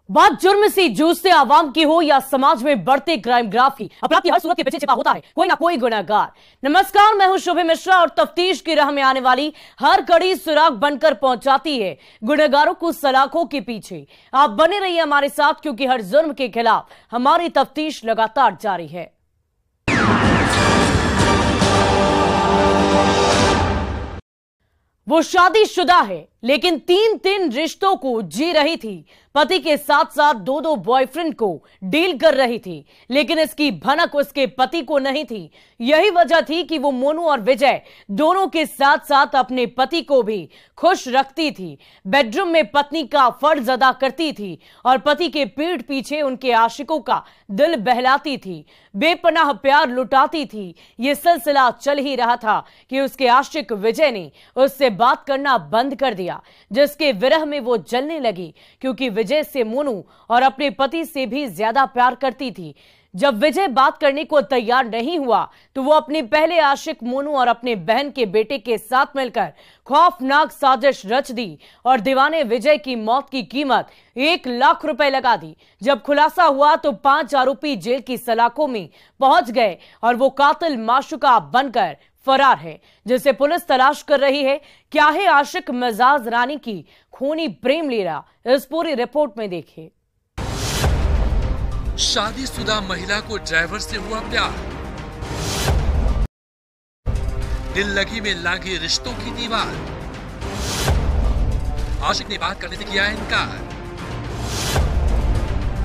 बात जुर्म से जूझते आवाम की हो या समाज में बढ़ते क्राइम ग्राफ की, अपराध की हर सूरत के पीछे छिपा होता है कोई ना कोई गुनहगार। नमस्कार, मैं हूं शुभे मिश्रा और तफ्तीश की राह में आने वाली हर कड़ी सुराग बनकर पहुंचाती है गुनहगारों को सलाखों के पीछे। आप बने रहिए हमारे साथ, क्योंकि हर जुर्म के खिलाफ हमारी तफ्तीश लगातार जारी है। वो शादीशुदा है लेकिन तीन रिश्तों को जी रही थी। पति के साथ साथ दो बॉयफ्रेंड को डील कर रही थी, लेकिन इसकी भनक उसके पति को नहीं थी। यही वजह थी कि वो मोनू और विजय दोनों के साथ साथ अपने पति को भी खुश रखती थी। बेडरूम में पत्नी का फर्ज अदा करती थी और पति के पीठ पीछे उनके आशिकों का दिल बहलाती थी, बेपनाह प्यार लुटाती थी। ये सिलसिला चल ही रहा था कि उसके आशिक विजय ने उससे बात करना बंद कर दिया, जिसके विरह में वो जलने लगी, क्योंकि विजय से मोनू और अपने पति से भी ज्यादा प्यार करती थी। जब विजय बात करने को तैयार नहीं हुआ तो वो अपने पहले आशिक मोनू और अपने बहन के बेटे के साथ मिलकर खौफनाक साजिश रच दी और दीवाने विजय की मौत की कीमत 1 लाख रुपए लगा दी। जब खुलासा हुआ तो 5 आरोपी जेल की सलाखों में पहुंच गए और वो कातिल माशूका बनकर फरार है, जिसे पुलिस तलाश कर रही है। क्या है आशिक मिजाज रानी की खूनी प्रेम लीला, इस पूरी रिपोर्ट में देखिए। शादीशुदा महिला को ड्राइवर से हुआ प्यार, दिल लगी में लागे रिश्तों की दीवार, आशिक ने बात करने से किया इनकार,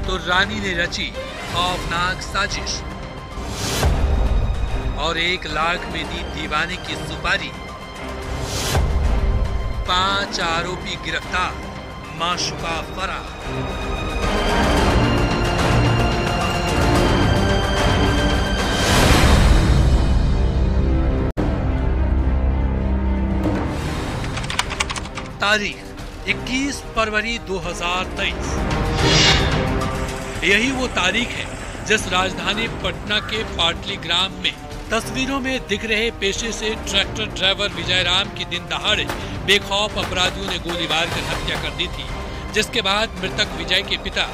तो रानी ने रची खौफनाक साजिश और 1 लाख में दी दीवाने की सुपारी। 5 आरोपी गिरफ्तार, माशूका फरार। तारीख 21 फरवरी 2023। यही वो तारीख है जिस राजधानी पटना के पाटली ग्राम में तस्वीरों में दिख रहे पेशे से ट्रैक्टर ड्राइवर विजय राम की दिन दहाड़े बेखौफ अपराधियों ने गोली मारकर हत्या कर दी थी, जिसके बाद मृतक विजय के पिता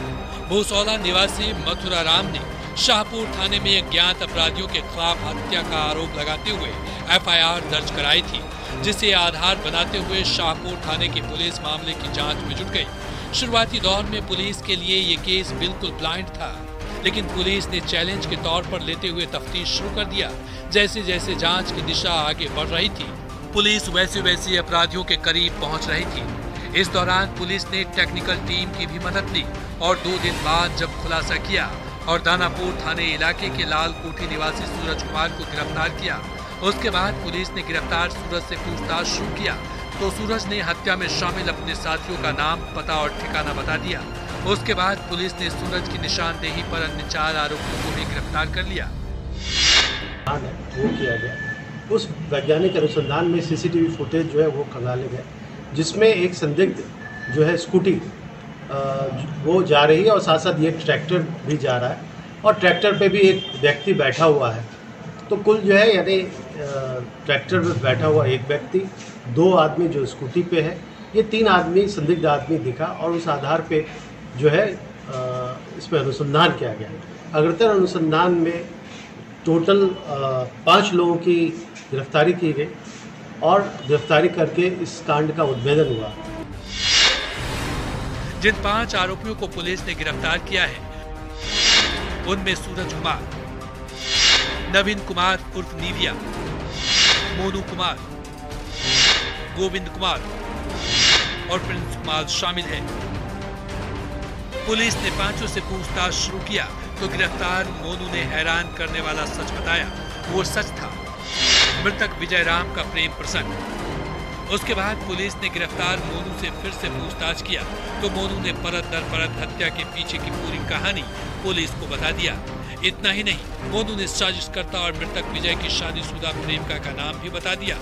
भूसौला निवासी मथुरा राम ने शाहपुर थाने में अज्ञात अपराधियों के खिलाफ हत्या का आरोप लगाते हुए FIR दर्ज कराई थी, जिसे आधार बनाते हुए शाहपुर थाने की पुलिस मामले की जांच में जुट गई। शुरुआती दौर में पुलिस के लिए ये केस बिल्कुल ब्लाइंड था, लेकिन पुलिस ने चैलेंज के तौर पर लेते हुए तफ्तीश शुरू कर दिया। जैसे जैसे जांच की दिशा आगे बढ़ रही थी, पुलिस वैसे अपराधियों के करीब पहुंच रही थी। इस दौरान पुलिस ने टेक्निकल टीम की भी मदद ली और 2 दिन बाद जब खुलासा किया और दानापुर थाने इलाके के लाल कोठी निवासी सूरज कुमार को गिरफ्तार किया, उसके बाद पुलिस ने गिरफ्तार सूरज से पूछताछ शुरू किया तो सूरज ने हत्या में शामिल अपने साथियों का नाम, पता और ठिकाना बता दिया। उसके बाद पुलिस ने सूरज की निशानदेही पर अन्य 4 आरोपियों को भी गिरफ्तार कर लिया। वो किया गया, उस वैज्ञानिक अनुसंधान में CCTV फुटेज जो है वो खंगाले गए, जिसमें एक संदिग्ध जो है स्कूटी वो जा रही है और साथ साथ ये ट्रैक्टर भी जा रहा है और ट्रैक्टर पे भी एक व्यक्ति बैठा हुआ है। तो कुल जो है यानी ट्रैक्टर पे बैठा हुआ एक व्यक्ति, 2 आदमी जो स्कूटी पे है, ये 3 आदमी संदिग्ध आदमी दिखा और उस आधार पे जो है इसमें अनुसंधान किया गया। अग्रतर अनुसंधान में टोटल 5 लोगों की गिरफ्तारी की गई और गिरफ्तारी करके इस कांड का उद्भेदन हुआ। जिन 5 आरोपियों को पुलिस ने गिरफ्तार किया है उनमें सूरज कुमार, नवीन कुमार उर्फ नीविया, मोनू कुमार, गोविंद कुमार और प्रिंस कुमार शामिल हैं। पुलिस ने 5 से पूछताछ शुरू किया तो गिरफ्तार मोनू ने हैरान करने वाला सच बताया। वो सच था मृतक विजय राम का प्रेम प्रसंग। उसके बाद पुलिस ने गिरफ्तार मोनू से फिर से पूछताछ किया तो मोनू ने परत दर परत हत्या के पीछे की पूरी कहानी पुलिस को बता दिया। इतना ही नहीं, मोनू ने साजिशकर्ता और मृतक विजय की शादीशुदा प्रेमिका का नाम भी बता दिया,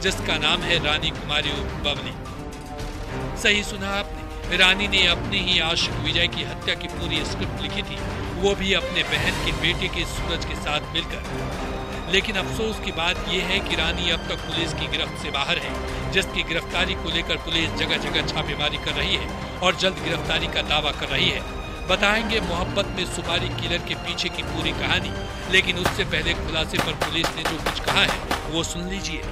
जिसका नाम है रानी कुमारी उर्फ बबली। सही सुना आपने, रानी ने अपने ही आशिक विजय की हत्या की पूरी स्क्रिप्ट लिखी थी, वो भी अपने बहन के बेटे के सूरज के साथ मिलकर। लेकिन अफसोस की बात यह है कि रानी अब तक पुलिस की गिरफ्त से बाहर है, जिसकी गिरफ्तारी को लेकर पुलिस जगह जगह छापेमारी कर रही है और जल्द गिरफ्तारी का दावा कर रही है। बताएंगे मोहब्बत में सुपारी किलर के पीछे की पूरी कहानी, लेकिन उससे पहले खुलासे पर पुलिस ने जो कुछ कहा है वो सुन लीजिए।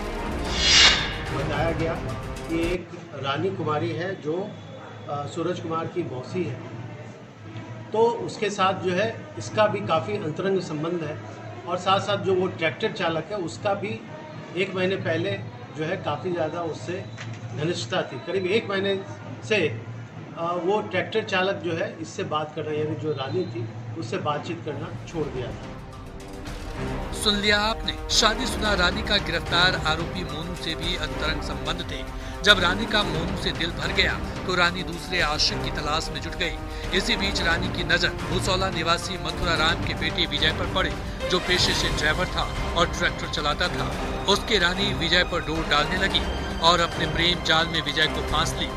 बताया गया कि एक रानी कुमारी है जो सूरज कुमार की मौसी है, तो उसके साथ जो है इसका भी काफ़ी अंतरंग संबंध है और साथ साथ जो वो ट्रैक्टर चालक है उसका भी 1 महीने पहले जो है काफ़ी ज़्यादा उससे घनिष्ठता थी। करीब 1 महीने से वो ट्रैक्टर चालक जो है इससे बात करना, यानी जो रानी थी उससे बातचीत करना छोड़ दिया था। सुन लिया आपने, शादीशुदा रानी का गिरफ्तार आरोपी मोनू से भी अंतरंग संबंध थे। जब रानी का मोनू से दिल भर गया तो रानी दूसरे आशिक की तलाश में जुट गई। इसी बीच रानी की नजर भूसौला निवासी मथुरा राम के बेटे विजय पर पड़े, जो पेशे से ड्राइवर था और ट्रैक्टर चलाता था। उसके रानी विजय पर डोर डालने लगी और अपने प्रेम जाल में विजय को फांस ली।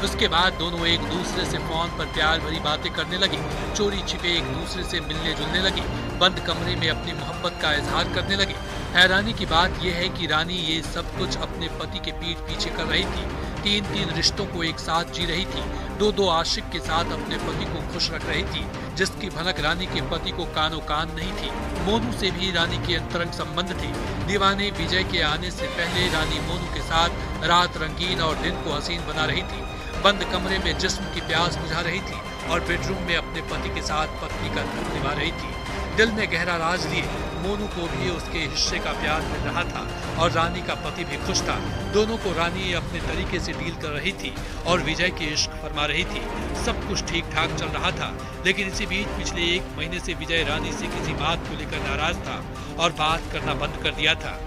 उसके बाद दोनों एक दूसरे से फोन पर प्यार भरी बातें करने लगी, चोरी छिपे एक दूसरे से मिलने जुलने लगी, बंद कमरे में अपनी मोहब्बत का इजहार करने लगी। हैरानी की बात यह है कि रानी ये सब कुछ अपने पति के पीठ पीछे कर रही थी। 3 रिश्तों को एक साथ जी रही थी, 2 आशिक के साथ अपने पति को खुश रख रही थी, जिसकी भनक रानी के पति को कानो कान नहीं थी। मोनू से भी रानी के अंतरंग संबंध थे। दीवाने विजय के आने से पहले रानी मोनू के साथ रात रंगीन और दिन को हसीन बना रही थी, बंद कमरे में जिस्म की प्यास बुझा रही थी और बेडरूम में अपने पति के साथ पत्नी का धर्म निभा रही थी। दिल में गहरा राज लिए मोनू को भी उसके हिस्से का प्यार मिल रहा था और रानी का पति भी खुश था। दोनों को रानी अपने तरीके से डील कर रही थी और विजय के इश्क फरमा रही थी। सब कुछ ठीक ठाक चल रहा था, लेकिन इसी बीच पिछले 1 महीने से विजय रानी से किसी बात को लेकर नाराज था और बात करना बंद कर दिया था।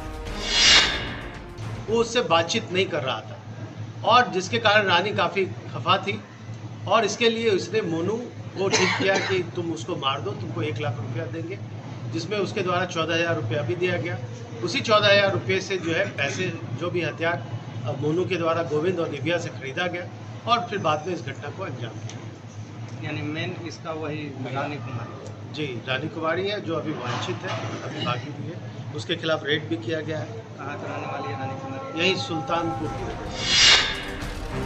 वो उससे बातचीत नहीं कर रहा था और जिसके कारण रानी काफ़ी खफा थी और इसके लिए उसने मोनू को ठीक किया कि तुम उसको मार दो, तुमको 1 लाख रुपया देंगे, जिसमें उसके द्वारा 14,000 रुपया भी दिया गया। उसी 14,000 रुपये से जो है पैसे, जो भी हथियार मोनू के द्वारा गोविंद और दिव्या से खरीदा गया और फिर बाद में इस घटना को अंजाम दिया। यानी मेन इसका वही रानी कुमारी। जी, रानी कुमारी है जो अभी वांछित है, अभी बाकी भी है। उसके खिलाफ रेड भी किया गया है। कहाँ से रहने वाली है रानी कुमारी? यही सुल्तानपुर की।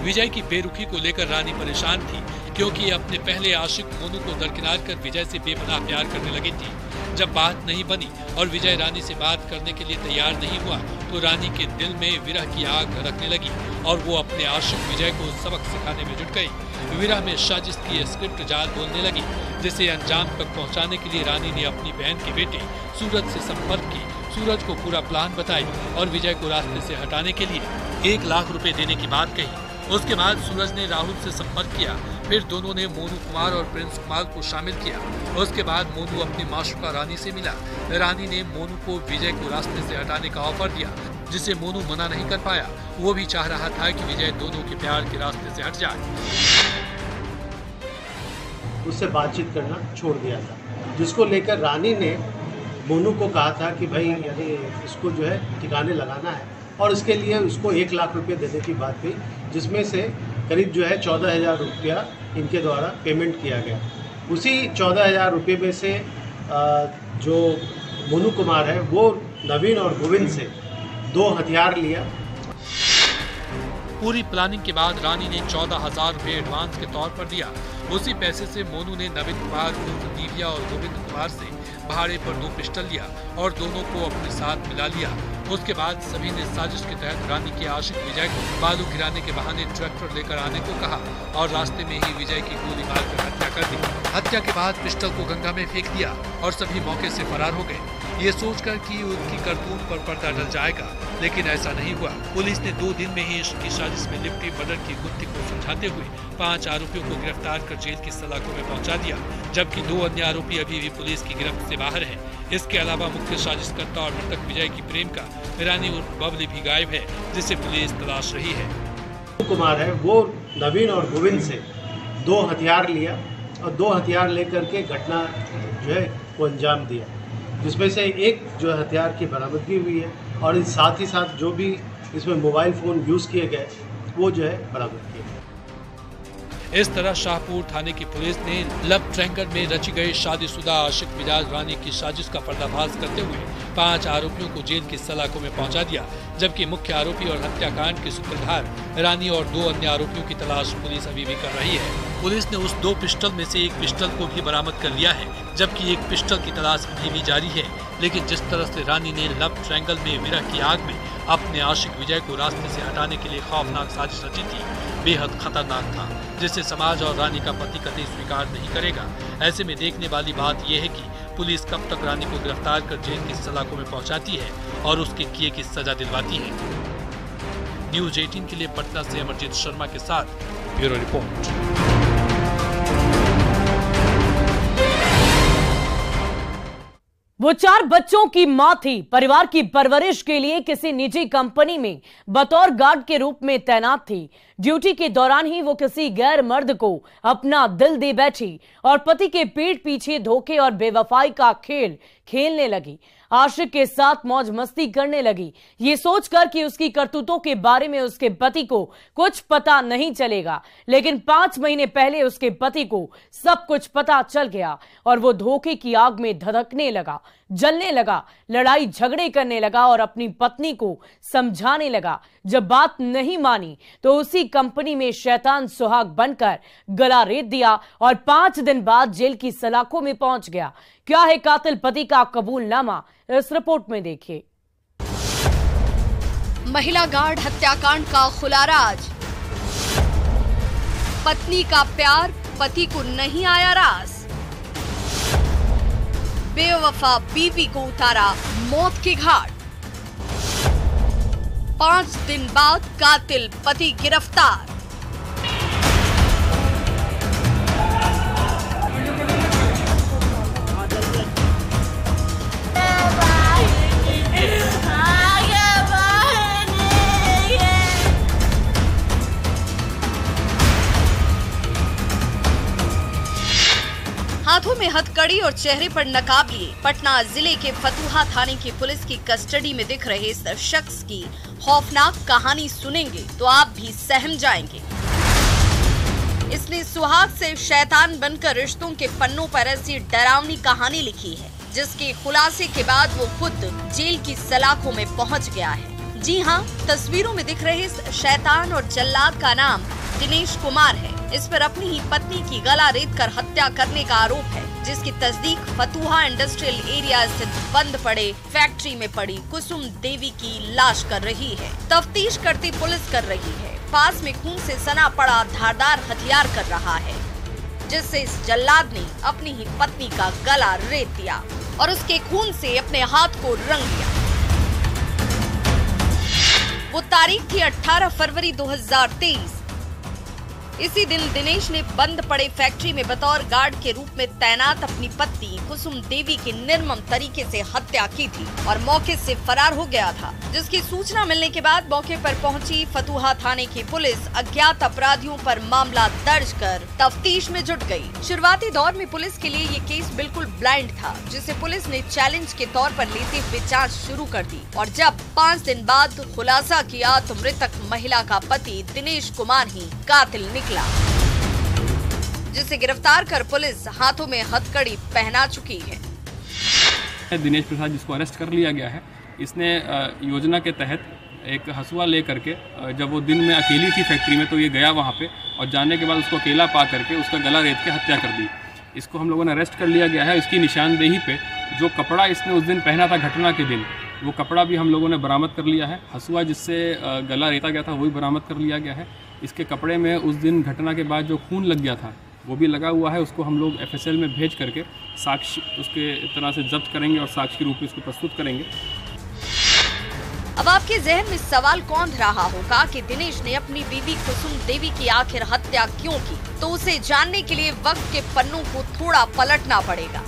विजय की बेरुखी को लेकर रानी परेशान थी, क्योंकि अपने पहले आशिक मोनू को दरकिनार कर विजय से बेपनाह प्यार करने लगी थी। जब बात नहीं बनी और विजय रानी से बात करने के लिए तैयार नहीं हुआ तो रानी के दिल में विरह की आग धड़कने लगी और वो अपने आशिक विजय को सबक सिखाने में जुट गई। विरह में साजिश की स्क्रिप्ट जाल बोलने लगी, जिसे अंजाम तक पहुंचाने के लिए रानी ने अपनी बहन के बेटे सूरज से संपर्क की। सूरज को पूरा प्लान बताई और विजय को रास्ते से हटाने के लिए 1 लाख रुपए देने की बात कही। उसके बाद सूरज ने राहुल से संपर्क किया, फिर दोनों ने मोनू कुमार और प्रिंस कुमार को शामिल किया। उसके बाद मोनू अपनी माशूका रानी से मिला। रानी ने मोनू को विजय को रास्ते से हटाने का ऑफर दिया, जिसे मोनू मना नहीं कर पाया। वो भी चाह रहा था कि विजय दोनों के प्यार के रास्ते से हट जाए। उससे बातचीत करना छोड़ दिया था, जिसको लेकर रानी ने मोनू को कहा था कि भाई यानी इसको जो है ठिकाने लगाना है और इसके लिए उसको 1 लाख रुपये देने की बात हुई, जिसमें से करीब जो है 14,000 रुपया इनके द्वारा पेमेंट किया गया। उसी 14,000 रुपये में से जो मोनू कुमार है वो नवीन और गोविंद से 2 हथियार लिया। पूरी प्लानिंग के बाद रानी ने 14,000 रुपये एडवांस के तौर पर दिया। उसी पैसे से मोनू ने नवीन कुमार, दिव्या और गोविंद कुमार से भाड़े पर 2 पिस्टल लिया और दोनों को अपने साथ मिला लिया। उसके बाद सभी ने साजिश के तहत रानी के आशिक विजय को बालू गिराने के बहाने ट्रैक्टर लेकर आने को कहा और रास्ते में ही विजय की गोली मारकर हत्या कर दी। हत्या के बाद पिस्टल को गंगा में फेंक दिया और सभी मौके से फरार हो गए, ये सोचकर कि उनकी करतूत पर पर्दा डल जाएगा, लेकिन ऐसा नहीं हुआ। पुलिस ने 2 दिन में ही इसकी साजिश में लिपटी मर्डर की गुत्थी को सुलझाते हुए 5 आरोपियों को गिरफ्तार कर जेल की सलाखों में पहुंचा दिया, जबकि 2 अन्य आरोपी अभी भी पुलिस की गिरफ्त से बाहर हैं। इसके अलावा मुख्य साजिशकर्ता और मृतक विजय की प्रेमिका रानी उर्फ बबली भी गायब है, जिसे पुलिस तलाश रही है। कुमार है वो नवीन और गोविंद से 2 हथियार लिया और 2 हथियार लेकर के घटना जो है वो अंजाम दिया, जिसमें से एक जो हथियार की बरामदगी हुई है और साथ ही साथ जो भी इसमें मोबाइल फ़ोन यूज़ किए गए वो जो है बरामद किए गए। इस तरह शाहपुर थाने की पुलिस ने लव ट्रायंगल में रची गई शादीशुदा आशिक मिजाज रानी की साजिश का पर्दाफाश करते हुए 5 आरोपियों को जेल की सलाखों में पहुंचा दिया, जबकि मुख्य आरोपी और हत्याकांड के सूत्रधार रानी और 2 अन्य आरोपियों की तलाश पुलिस अभी भी कर रही है। पुलिस ने उस 2 पिस्टल में से एक पिस्टल को भी बरामद कर लिया है, जबकि एक पिस्टल की तलाश अभी भी जारी है। लेकिन जिस तरह से रानी ने लव ट्रायंगल में विरह की आग में अपने आशिक विजय को रास्ते से हटाने के लिए खौफनाक साजिश रची थी, बेहद खतरनाक था, जिसे समाज और रानी का पति कतई स्वीकार नहीं करेगा। ऐसे में देखने वाली बात यह है कि पुलिस कब तक रानी को गिरफ्तार कर जेल की सलाखों में पहुंचाती है और उसके किए की सजा दिलवाती है। न्यूज 18 के लिए पटना से अमरजीत शर्मा के साथ ब्यूरो रिपोर्ट। वो 4 बच्चों की मां थी। परिवार की परवरिश के लिए किसी निजी कंपनी में बतौर गार्ड के रूप में तैनात थी। ड्यूटी के दौरान ही वो किसी गैर मर्द को अपना दिल दे बैठी और पति के पीठ पीछे धोखे और बेवफाई का खेल खेलने लगी। आशिक के साथ मौज मस्ती करने लगी, ये सोचकर कि उसकी करतूतों के बारे में उसके पति को कुछ पता नहीं चलेगा। लेकिन 5 महीने पहले उसके पति को सब कुछ पता चल गया और वो धोखे की आग में धधकने लगा, जलने लगा, लड़ाई झगड़े करने लगा और अपनी पत्नी को समझाने लगा। जब बात नहीं मानी तो उसी कंपनी में शैतान सुहाग बनकर गला रेत दिया और 5 दिन बाद जेल की सलाखों में पहुंच गया। क्या है कातिल पति का कबूलनामा, इस रिपोर्ट में देखिए। महिला गार्ड हत्याकांड का खुला राज। पत्नी का प्यार पति को नहीं आया रास। बेवफा बीवी को उतारा मौत के घाट। 5 दिन बाद कातिल पति गिरफ्तार। हाथों में हथकड़ी और चेहरे पर नकाब लिए पटना जिले के फतुहा थाने की पुलिस की कस्टडी में दिख रहे इस शख्स की खौफनाक कहानी सुनेंगे तो आप भी सहम जाएंगे। इसने सुहाग से शैतान बनकर रिश्तों के पन्नों पर ऐसी डरावनी कहानी लिखी है, जिसके खुलासे के बाद वो खुद जेल की सलाखों में पहुंच गया है। जी हां, तस्वीरों में दिख रहे इस शैतान और जल्लाद का नाम दिनेश कुमार है। इस पर अपनी ही पत्नी की गला रेत कर हत्या करने का आरोप है, जिसकी तस्दीक फतुहा इंडस्ट्रियल एरिया स्थित बंद पड़े फैक्ट्री में पड़ी कुसुम देवी की लाश कर रही है। तफ्तीश करती पुलिस कर रही है। पास में खून से सना पड़ा धारदार हथियार कर रहा है, जिससे इस जल्लाद ने अपनी ही पत्नी का गला रेत दिया और उसके खून से अपने हाथ को रंग दिया। वो तारीख थी 18 फरवरी 2023। इसी दिन दिनेश ने बंद पड़े फैक्ट्री में बतौर गार्ड के रूप में तैनात अपनी पत्नी कुसुम देवी की निर्मम तरीके से हत्या की थी और मौके से फरार हो गया था, जिसकी सूचना मिलने के बाद मौके पर पहुंची फतुहा थाने की पुलिस अज्ञात अपराधियों पर मामला दर्ज कर तफ्तीश में जुट गई। शुरुआती दौर में पुलिस के लिए ये केस बिल्कुल ब्लाइंड था, जिसे पुलिस ने चैलेंज के तौर पर लेते हुए जाँच शुरू कर दी और जब 5 दिन बाद खुलासा किया तो मृतक महिला का पति दिनेश कुमार ही कातिल निकला, जिसे गिरफ्तार कर पुलिस हाथों में हथकड़ी पहना चुकी है। दिनेश प्रसाद, जिसको अरेस्ट कर लिया गया है, इसने योजना के तहत एक हसुआ ले करके जब वो दिन में अकेली थी फैक्ट्री में तो ये गया वहाँ पे और जाने के बाद उसको अकेला पा करके उसका गला रेत के हत्या कर दी। इसको हम लोगों ने अरेस्ट कर लिया गया है। इसकी निशानदेही पे जो कपड़ा इसने उस दिन पहना था घटना के दिन, वो कपड़ा भी हम लोगों ने बरामद कर लिया है। हसुआ जिससे गला रेता गया था वो भी बरामद कर लिया गया है। इसके कपड़े में उस दिन घटना के बाद जो खून लग गया था वो भी लगा हुआ है। उसको हम लोग FSL में भेज करके साक्ष्य उसके तरह से जब्त करेंगे और साक्ष्य के रूप में इसको प्रस्तुत करेंगे। अब आपके जहन में सवाल कौन रहा होगा कि दिनेश ने अपनी बीवी कुसुम देवी की आखिर हत्या क्यों की, तो उसे जानने के लिए वक्त के पन्नों को थोड़ा पलटना पड़ेगा।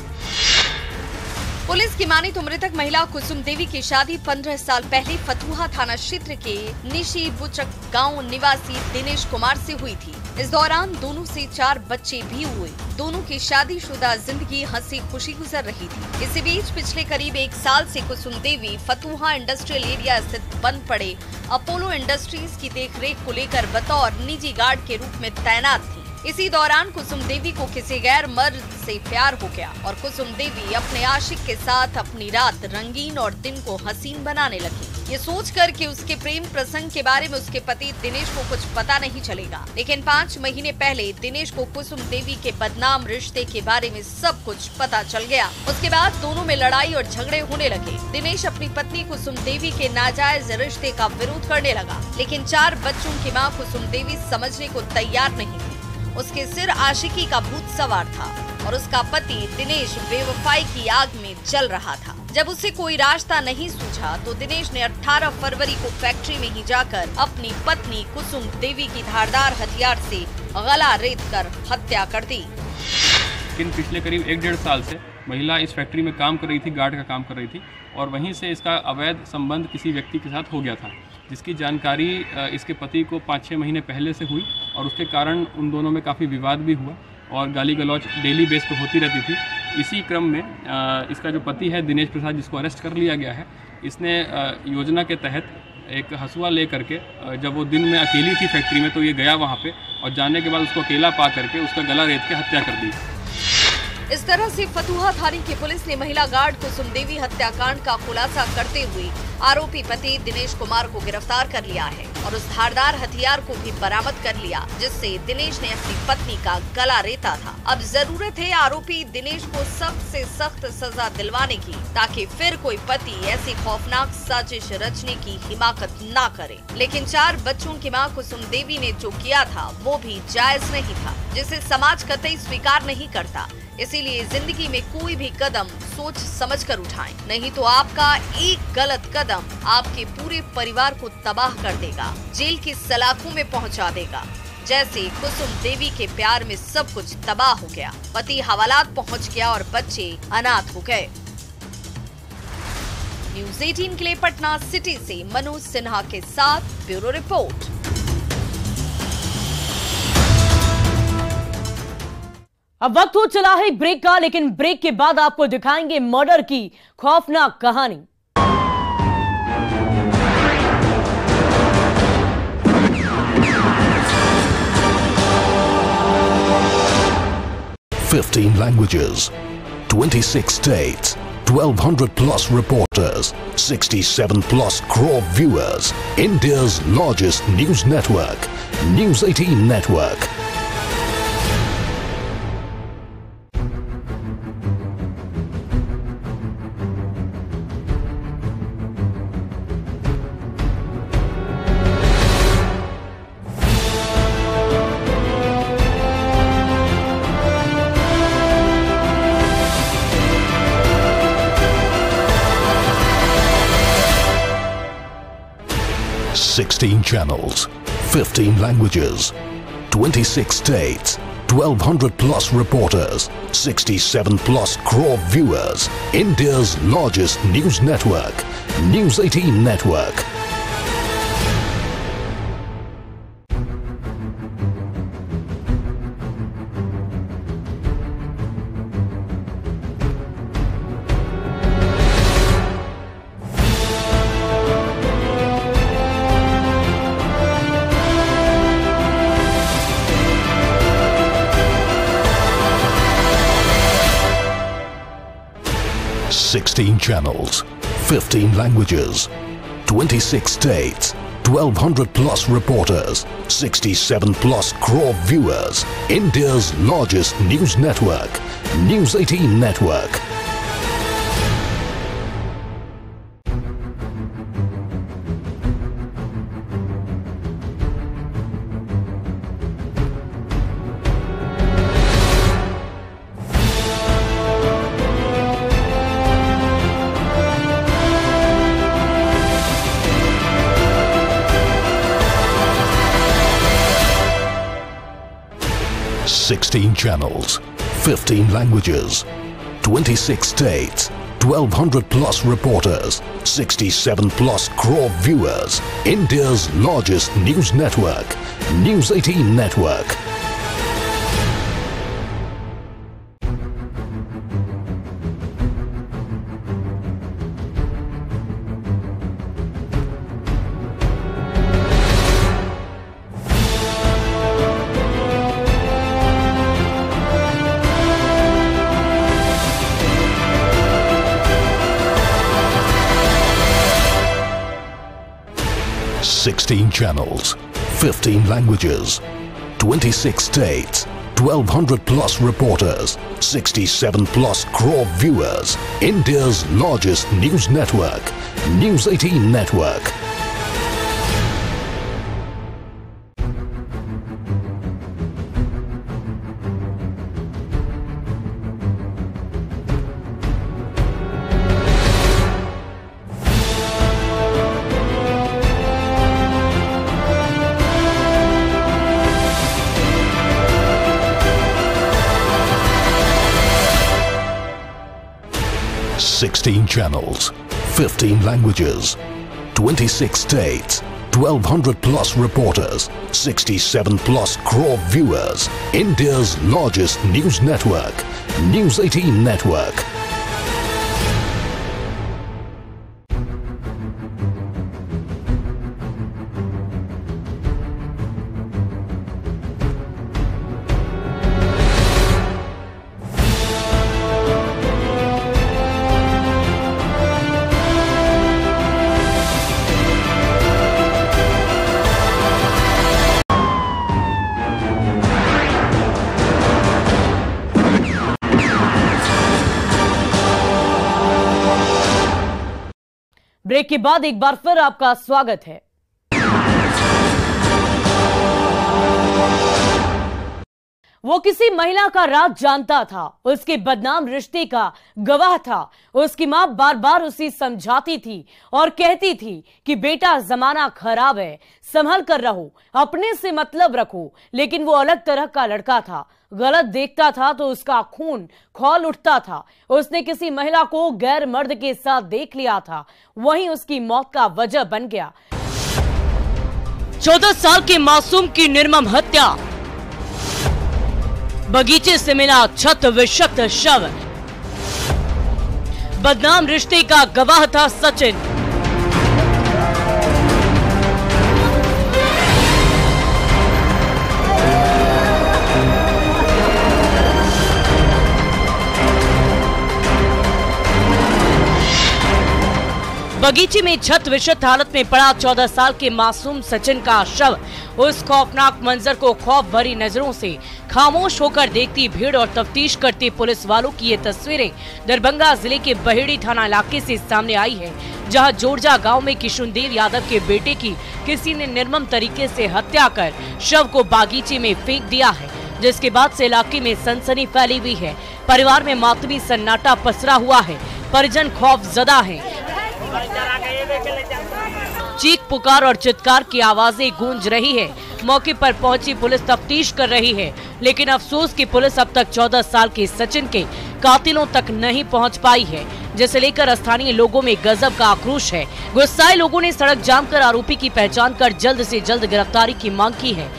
पुलिस की माने तो मृतक महिला कुसुम देवी की शादी 15 साल पहले फतुहा थाना क्षेत्र के निशी बुचक गांव निवासी दिनेश कुमार से हुई थी। इस दौरान दोनों से 4 बच्चे भी हुए। दोनों की शादीशुदा जिंदगी हंसी खुशी गुजर रही थी। इसी बीच पिछले करीब 1 साल से कुसुम देवी फतुहा इंडस्ट्रियल एरिया स्थित बंद पड़े अपोलो इंडस्ट्रीज की देखरेख को लेकर बतौर निजी गार्ड के रूप में तैनात थी। इसी दौरान कुसुम देवी को किसी गैर मर्द से प्यार हो गया और कुसुम देवी अपने आशिक के साथ अपनी रात रंगीन और दिन को हसीन बनाने लगी। ये सोचकर कि उसके प्रेम प्रसंग के बारे में उसके पति दिनेश को कुछ पता नहीं चलेगा, लेकिन 5 महीने पहले दिनेश को कुसुम देवी के बदनाम रिश्ते के बारे में सब कुछ पता चल गया। उसके बाद दोनों में लड़ाई और झगड़े होने लगे। दिनेश अपनी पत्नी कुसुम देवी के नाजायज रिश्ते का विरोध करने लगा, लेकिन 4 बच्चों की मां कुसुम देवी समझने को तैयार नहीं थी। उसके सिर आशिकी का भूत सवार था और उसका पति दिनेश बेवफाई की आग में जल रहा था। जब उसे कोई रास्ता नहीं सूझा तो दिनेश ने 18 फरवरी को फैक्ट्री में ही जाकर अपनी पत्नी कुसुम देवी की धारदार हथियार से गला रेत कर हत्या कर दी। लेकिन पिछले करीब 1-1.5 साल से महिला इस फैक्ट्री में काम कर रही थी, गार्ड का काम कर रही थी, और वहीं से इसका अवैध संबंध किसी व्यक्ति के साथ हो गया था, जिसकी जानकारी इसके पति को 5-6 महीने पहले से हुई और उसके कारण उन दोनों में काफ़ी विवाद भी हुआ और गाली गलौज डेली बेस पे होती रहती थी। इसी क्रम में इसका जो पति है दिनेश प्रसाद, जिसको अरेस्ट कर लिया गया है, इसने योजना के तहत एक हंसुआ ले करके जब वो दिन में अकेली थी फैक्ट्री में तो ये गया वहाँ पे और जाने के बाद उसको अकेला पा करके उसका गला रेत के हत्या कर दी। इस तरह से फतुहा थाने की पुलिस ने महिला गार्ड कुसुम देवी हत्याकांड का खुलासा करते हुए आरोपी पति दिनेश कुमार को गिरफ्तार कर लिया है और उस धारदार हथियार को भी बरामद कर लिया जिससे दिनेश ने अपनी पत्नी का गला रेता था। अब जरूरत है आरोपी दिनेश को सख्त से सख्त सजा दिलवाने की, ताकि फिर कोई पति ऐसी खौफनाक साजिश रचने की हिमाकत ना करे। लेकिन 4 बच्चों की मां कुसुम देवी ने जो किया था वो भी जायज नहीं था, जिसे समाज कतई स्वीकार नहीं करता। इसीलिए जिंदगी में कोई भी कदम सोच समझकर उठाएं, नहीं तो आपका एक गलत कदम आपके पूरे परिवार को तबाह कर देगा, जेल की सलाखों में पहुंचा देगा। जैसे कुसुम देवी के प्यार में सब कुछ तबाह हो गया, पति हवालात पहुंच गया और बच्चे अनाथ हो गए। न्यूज़ 18 के लिए पटना सिटी से मनोज सिन्हा के साथ ब्यूरो रिपोर्ट। अब वक्त हो चला है ब्रेक का, लेकिन ब्रेक के बाद आपको दिखाएंगे मर्डर की खौफनाक कहानी। "15 languages, 26 states, 1,200 plus reporters, 67 plus crore viewers. India's largest news network, News 18 Network." "16 channels, 15 languages, 26 states, 1,200 plus reporters, 67 plus crore viewers. India's largest news network, News 18 Network. "16 channels, 15 languages, 26 states, 1,200 plus reporters, 67 plus crore viewers. India's largest news network, News 18 Network. "16 channels, 15 languages, 26 states, 1,200 plus reporters, 67 plus crore viewers. India's largest news network, News 18 Network. 16 channels, 15 languages, 26 states, 1200 plus reporters, 67 plus crore viewers. India's largest news network, News 18 Network. Sixteen channels, 15 languages, 26 states, 1200 plus reporters, 67 plus crore viewers. India's largest news network, News 18 Network. Break के बाद एक बार फिर आपका स्वागत है। वो किसी महिला का राज जानता था, उसके बदनाम रिश्ते का गवाह था। उसकी मां बार बार उसे समझाती थी और कहती थी कि बेटा जमाना खराब है, संभल कर रहो, अपने से मतलब रखो। लेकिन वो अलग तरह का लड़का था, गलत देखता था तो उसका खून खौल उठता था। उसने किसी महिला को गैर मर्द के साथ देख लिया था, वहीं उसकी मौत का वजह बन गया। 14 साल के मासूम की निर्मम हत्या, बगीचे से मिला क्षत विक्षत शव। बदनाम रिश्ते का गवाह था सचिन। बगीचे में छत विक्षत हालत में पड़ा 14 साल के मासूम सचिन का शव। उस खौफनाक मंजर को खौफ भरी नजरों से खामोश होकर देखती भीड़ और तफ्तीश करते पुलिस वालों की ये तस्वीरें दरभंगा जिले के बहेड़ी थाना इलाके से सामने आई है, जहां जोरजा गांव में किशुनदेव यादव के बेटे की किसी ने निर्मम तरीके से हत्या कर शव को बागीचे में फेंक दिया है, जिसके बाद से इलाके में सनसनी फैली हुई है। परिवार में मातमी सन्नाटा पसरा हुआ है, परिजन खौफजदा है। चीख पुकार और चित्कार की आवाजें गूंज रही है। मौके पर पहुंची पुलिस तफ्तीश कर रही है, लेकिन अफसोस कि पुलिस अब तक 14 साल के सचिन के कातिलों तक नहीं पहुंच पाई है, जिसे लेकर स्थानीय लोगों में गजब का आक्रोश है। गुस्साए लोगों ने सड़क जाम कर आरोपी की पहचान कर जल्द से जल्द गिरफ्तारी की मांग की है।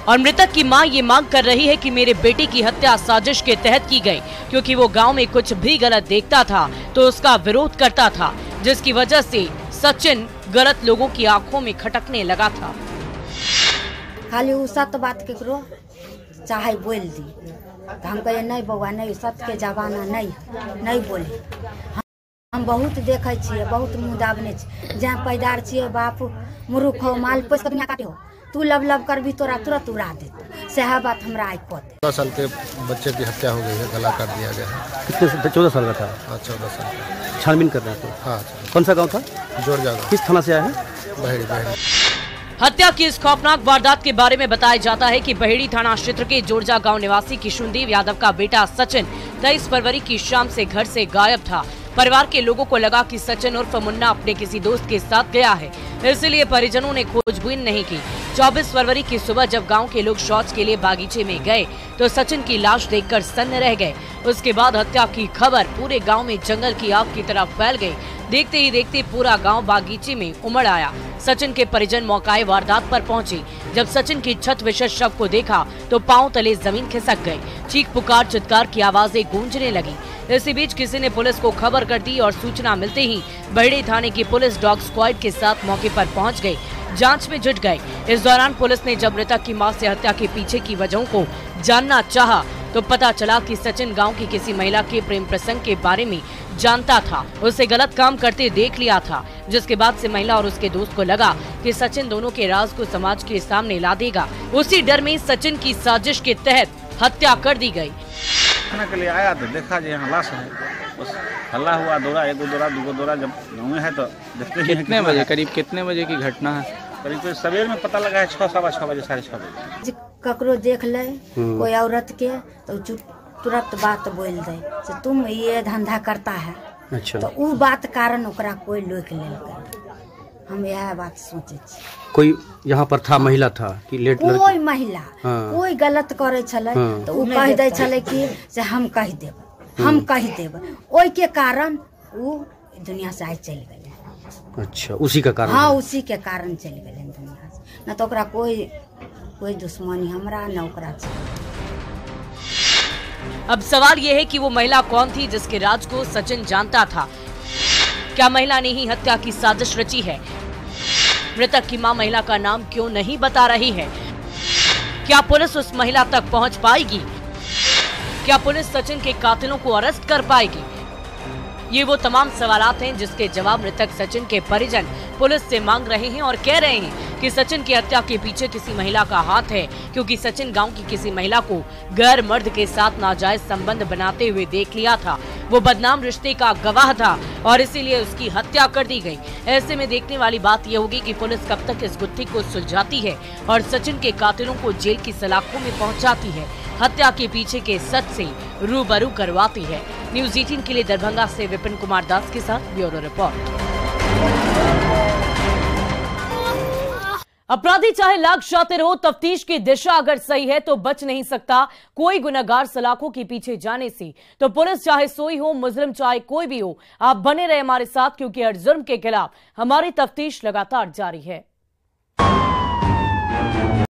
और मृतक की मां ये मांग कर रही है कि मेरे बेटे की हत्या साजिश के तहत की गई, क्योंकि वो गांव में कुछ भी गलत देखता था तो उसका विरोध करता था, जिसकी वजह से सचिन गलत लोगों की आंखों में खटकने लगा था। खाली उ सत्य बात केकरो चाहे बोल दी तो हम कहे नहीं बउआ, नहीं, सत्य के जमाना नहीं बोले। हम बहुत देखे छे, बहुत मुँह दाबने छे। जहाँ पैदार छे बाप मुरुख हो, माल पोस कर काटे हो, तू लब करबी तोरा तुरंत उड़ा दे। सह बात हमरा आई को 14 साल के बच्चे की हत्या हो गई है, गला काट दिया गया है। कितने 14 साल का था? हाँ, 14 साल। छानबीन कर रहे हैं? हाँ। कौन सा गांव था? जोरजा गाँव। किस थाना से आया है? बहेड़ी। हत्या की इस खौफनाक वारदात के बारे में बताया जाता है कि बहेड़ी थाना क्षेत्र के जोरजा गांव निवासी किशुनदेव यादव का बेटा सचिन 23 फरवरी की शाम से घर से गायब था। परिवार के लोगों को लगा कि सचिन उर्फ मुन्ना अपने किसी दोस्त के साथ गया है, इसलिए परिजनों ने खोजबीन नहीं की। 24 फरवरी की सुबह जब गांव के लोग शौच के लिए बागीचे में गए तो सचिन की लाश देखकर सन्न रह गए। उसके बाद हत्या की खबर पूरे गांव में जंगल की आग की तरह फैल गई। देखते ही देखते पूरा गांव बागीचे में उमड़ आया। सचिन के परिजन मौकाए वारदात पर पहुंचे। जब सचिन की छत विशेष शव को देखा तो पांव तले जमीन खिसक गई। चीख पुकार चित्कार की आवाजें गूंजने लगी। इसी बीच किसी ने पुलिस को खबर कर दी और सूचना मिलते ही बहेड़ी थाने की पुलिस डॉग स्क्वाड के साथ मौके पर पहुंच गई, जांच में जुट गए। इस दौरान पुलिस ने जब मृतक की मां से हत्या के पीछे की वजहों को जानना चाहा तो पता चला कि सचिन गांव की किसी महिला के प्रेम प्रसंग के बारे में जानता था, उसे गलत काम करते देख लिया था, जिसके बाद से महिला और उसके दोस्त को लगा कि सचिन दोनों के राज को समाज के सामने ला देगा। उसी डर में सचिन की साजिश के तहत हत्या कर दी गई। खाना के लिए आया तो देखा जो यहाँ लाश है, बस हल्ला हुआ, दौड़ा, एक दौड़ा, दो दौड़ा, जब गाँव में है तो देखते हैं। कितने बजे, करीब कितने बजे की घटना है? करीब सवेर में पता लगा है 6, सवा 6 बजे, 6:30 बजे। ककरो देख ले कोई औरत के तो तुरंत बात बोल दे से तुम ये धंधा करता है। अच्छा। तो वो बात कारण ओकरा कोई लोक ले। हम यह बात सोचे। कोई यहाँ पर था, महिला था कि लेट कोई महिला कोई गलत करे छले तो वो कह दे छले कि से हम कह देब, हम कह देब, ओई के कारण वो दुनिया से आज चल गए। अच्छा, उसी का कारण? हाँ, उसी के कारण चल गए दुनिया से। न तो ओकरा कोई दुश्मनी हमरा न ओकरा। अब सवाल यह है कि वो महिला कौन थी जिसके राज को सचिन जानता था? क्या महिला ने ही हत्या की साजिश रची है? मृतक की मां महिला का नाम क्यों नहीं बता रही है? क्या पुलिस उस महिला तक पहुंच पाएगी? क्या पुलिस सचिन के कातिलों को अरेस्ट कर पाएगी? ये वो तमाम सवालात हैं जिसके जवाब मृतक सचिन के परिजन पुलिस से मांग रहे हैं और कह रहे हैं कि सचिन की हत्या के पीछे किसी महिला का हाथ है, क्योंकि सचिन गांव की किसी महिला को गैर मर्द के साथ नाजायज संबंध बनाते हुए देख लिया था। वो बदनाम रिश्ते का गवाह था और इसीलिए उसकी हत्या कर दी गई। ऐसे में देखने वाली बात यह होगी कि पुलिस कब तक इस गुत्थी को सुलझाती है और सचिन के कातिलों को जेल की सलाखों में पहुंचाती है, हत्या के पीछे के सच से रूबरू करवाती है। न्यूज़ 18 के लिए दरभंगा से विपिन कुमार दास के साथ ब्यूरो रिपोर्ट। अपराधी चाहे लाख शातिर हो, तफ्तीश की दिशा अगर सही है तो बच नहीं सकता कोई गुनहगार सलाखों के पीछे जाने से। तो पुलिस चाहे सोई हो, मुजरिम चाहे कोई भी हो, आप बने रहे हमारे साथ, क्योंकि हर जुर्म के खिलाफ हमारी तफ्तीश लगातार जारी है।